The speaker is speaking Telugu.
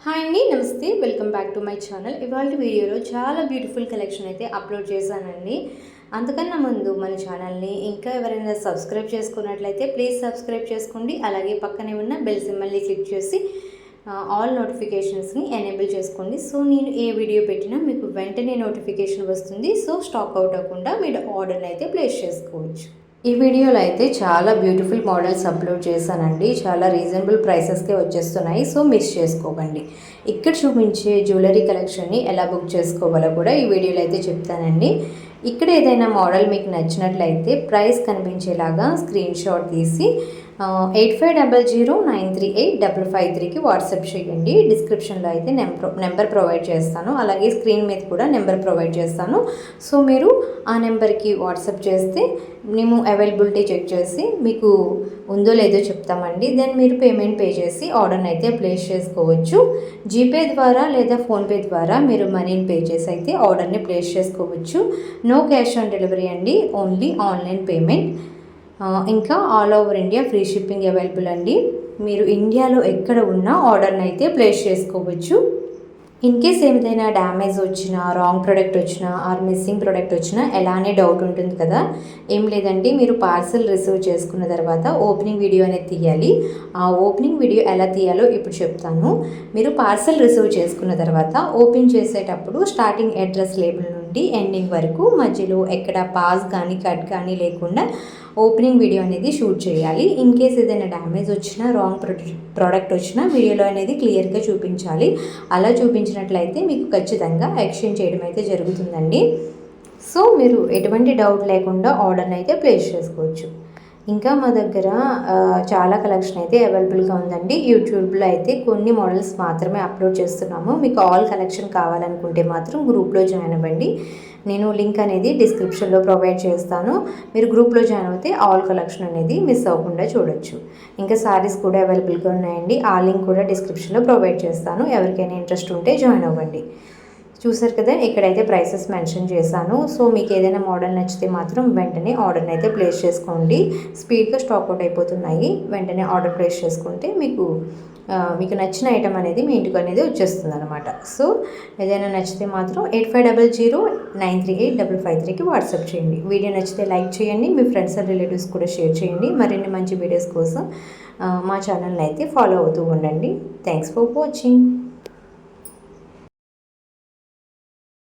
హాయ్ అండి, నమస్తే. Welcome back to my channel. ఇవాళ వీడియోలో చాలా బ్యూటిఫుల్ కలెక్షన్ అయితే అప్లోడ్ చేశానండి. అంతకన్నా ముందు మన ఛానల్ని ఇంకా ఎవరైనా సబ్స్క్రైబ్ చేసుకున్నట్లయితే ప్లీజ్ సబ్స్క్రైబ్ చేసుకోండి. అలాగే పక్కనే ఉన్న బెల్ సింబల్ని క్లిక్ చేసి ఆల్ నోటిఫికేషన్స్ని ఎనేబుల్ చేసుకోండి. సో నేను ఏ వీడియో పెట్టినా మీకు వెంటనే నోటిఫికేషన్ వస్తుంది. సో స్టాక్ అవుట్ అవ్వకుండా మీరు ఆర్డర్ని అయితే ప్లేస్ చేసుకోవచ్చు. ఈ వీడియోలో అయితే చాలా బ్యూటిఫుల్ మోడల్స్ అప్లోడ్ చేశానండి. చాలా రీజనబుల్ ప్రైసెస్కే వచ్చేస్తున్నాయి. సో మిస్ చేసుకోకండి. ఇక్కడ చూపించే జ్యువెలరీ కలెక్షన్ని ఎలా బుక్ చేసుకోవాలో కూడా ఈ వీడియోలో అయితే చెప్తానండి. ఇక్కడ ఏదైనా మోడల్ మీకు నచ్చినట్లయితే ప్రైస్ కనిపించేలాగా స్క్రీన్ షాట్ తీసి 8500938553కి వాట్సాప్ చేయండి. డిస్క్రిప్షన్లో అయితే నెంబర్ ప్రొవైడ్ చేస్తాను. అలాగే స్క్రీన్ మీద కూడా నెంబర్ ప్రొవైడ్ చేస్తాను. సో మీరు ఆ నెంబర్కి వాట్సాప్ చేస్తే మేము అవైలబిలిటీ చెక్ చేసి మీకు ఉందో లేదో చెప్తామండి. దెన్ మీరు పేమెంట్ పే చేసి ఆర్డర్ని అయితే ప్లేస్ చేసుకోవచ్చు. జీపే ద్వారా లేదా ఫోన్పే ద్వారా మీరు మనీని పే చేసి అయితే ఆర్డర్ని ప్లేస్ చేసుకోవచ్చు. నో క్యాష్ ఆన్ డెలివరీ అండి, ఓన్లీ ఆన్లైన్ పేమెంట్. ఇంకా all over India free shipping available అండి. మీరు ఇండియాలో ఎక్కడ ఉన్నా ఆర్డర్ని అయితే ప్లేస్ చేసుకోవచ్చు. ఇన్ కేస్ ఏదైనా డ్యామేజ్ వచ్చినా, రాంగ్ ప్రోడక్ట్ వచ్చినా ఆర్ మిస్సింగ్ ప్రోడక్ట్ వచ్చినా ఎలానే డౌట్ ఉంటుంది కదా. ఏం లేదండి, మీరు పార్సల్ రిసీవ్ చేసుకున్న తర్వాత ఓపెనింగ్ వీడియో అనేది తీయాలి. ఆ ఓపెనింగ్ వీడియో ఎలా తీయాలో ఇప్పుడు చెప్తాను. మీరు పార్సల్ రిసీవ్ చేసుకున్న తర్వాత ఓపెన్ చేసేటప్పుడు స్టార్టింగ్ అడ్రస్ లేబుల్ నుండి ఎండింగ్ వరకు మధ్యలో ఎక్కడ పాజ్ కానీ కట్ కానీ లేకుండా ఓపెనింగ్ వీడియో అనేది షూట్ చేయాలి. ఇన్ కేస్ ఏదైనా డ్యామేజ్ వచ్చినా, రాంగ్ ప్రోడక్ట్ వచ్చినా వీడియోలో అనేది క్లియర్గా చూపించాలి. అలా చూపించినట్లయితే మీకు ఖచ్చితంగా ఎక్స్చేంజ్ చేయడం అయితే జరుగుతుందండి. సో మీరు ఎటువంటి డౌట్ లేకుండా ఆర్డర్ని అయితే ప్లేస్ చేసుకోవచ్చు. ఇంకా మా దగ్గర చాలా కలెక్షన్ అయితే అవైలబుల్గా ఉందండి. యూట్యూబ్లో అయితే కొన్ని మోడల్స్ మాత్రమే అప్లోడ్ చేస్తున్నాము. మీకు ఆల్ కలెక్షన్ కావాలనుకుంటే మాత్రం గ్రూప్లో జాయిన్ అవ్వండి. నేను లింక్ అనేది డిస్క్రిప్షన్లో ప్రొవైడ్ చేస్తాను. మీరు గ్రూప్లో జాయిన్ అయితే ఆల్ కలెక్షన్ అనేది మిస్ అవ్వకుండా చూడొచ్చు. ఇంకా శారీస్ కూడా అవైలబుల్గా ఉన్నాయండి. ఆ లింక్ కూడా డిస్క్రిప్షన్లో ప్రొవైడ్ చేస్తాను. ఎవరికైనా ఇంట్రెస్ట్ ఉంటే జాయిన్ అవ్వండి. చూసారు కదా, ఇక్కడైతే ప్రైసెస్ మెన్షన్ చేశాను. సో మీకు ఏదైనా మోడల్ నచ్చితే మాత్రం వెంటనే ఆర్డర్ని అయితే ప్లేస్ చేసుకోండి. స్పీడ్గా స్టాక్ అవుట్ అయిపోతున్నాయి. వెంటనే ఆర్డర్ ప్లేస్ చేసుకుంటే మీకు నచ్చిన ఐటమ్ అనేది మీ ఇంటికి అనేది వచ్చేస్తుంది అనమాట. సో ఏదైనా నచ్చితే మాత్రం 8500938553కి వాట్సాప్ చేయండి. వీడియో నచ్చితే లైక్ చేయండి. మీ ఫ్రెండ్స్ అండ్ రిలేటివ్స్ కూడా షేర్ చేయండి. మరిన్ని మంచి వీడియోస్ కోసం మా ఛానల్ని అయితే ఫాలో అవుతూ ఉండండి. Thanks for watching.